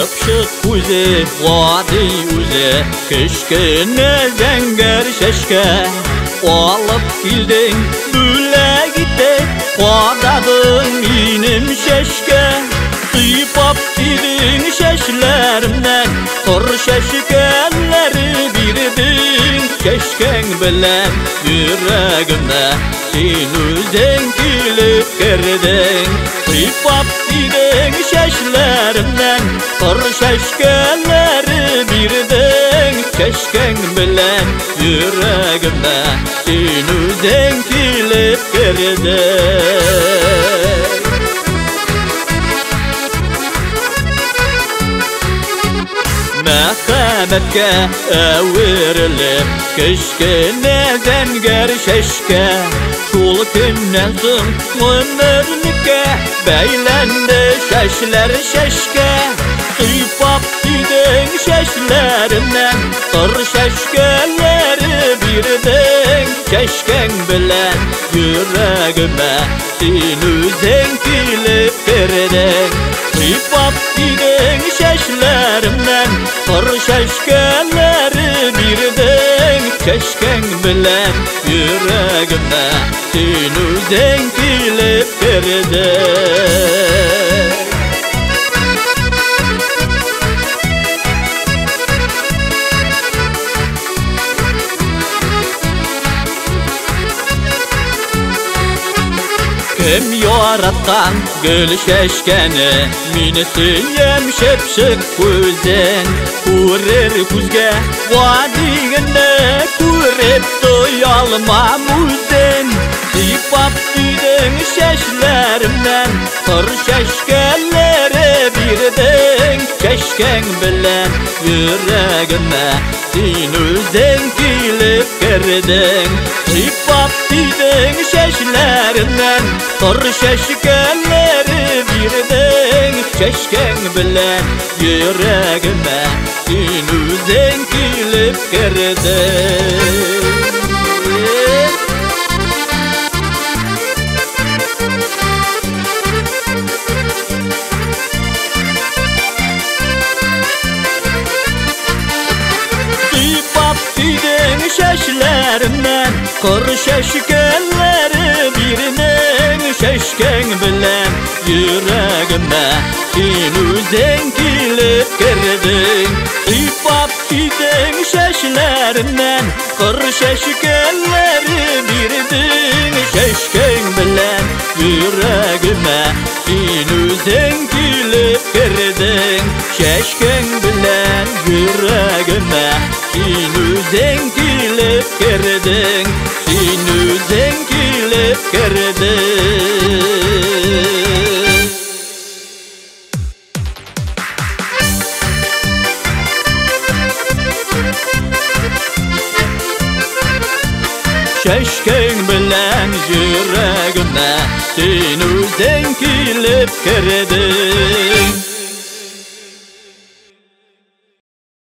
Şıpşık kuzi vadi uzi kışkine zenger şeşke alıp gildin büle gittik Vardadın inim şeşke Kıypap gidin şeşlerimden Kor şeşkenleri birdin Keşken bilen yüreğimde Sinüzen kilip girdin Kıypap gidin şeşlerimden Kor şeşkenleri birdin Keşken bilen yüreğimde Sinüzen kilip girdin Mehmetke evirilip Kışkine zenger şeşke Şul günden soň ömürlükke Beylendi şeşler şeşke Kıypap gidin şeşlerimden Kır şeşkeleri birdin Keşken bilen yüreğime Sinüzen kilip girdin Kıypap gidin şeşlerimden Kır şeşkeleri birdin Keşken bilen yüreğime Sinüzen kilip girdin Kim yaratkan gül şeşkeni Minisiyem şepşik kuzen Kurir kuzge vadiginde Kurip doyalma muzen Kıypap gidin şeşlerimden Kır şeşkeleri birdin Keşken bilen yüreğime Sinüzen kilip girdin Kıypap gidin şeşlerimden Kır şeşkeleri birdin Keşken bilen yüreğime Sinüzen kilip girdin Şeşlerimden Kır şeşkeleri birdin Keşken bilen yüreğime Sinüzen kilip girdin Kıypap gidin şeşlerimden Kır şeşkeleri birdin Keşken bilen yüreğime Sinüzen kilip girdin Keşken bilen yüreğime Sinüzen kilip girdin Sinüzen kilip girdin Keşken bilen yüreğime Sinüzen kilip girdin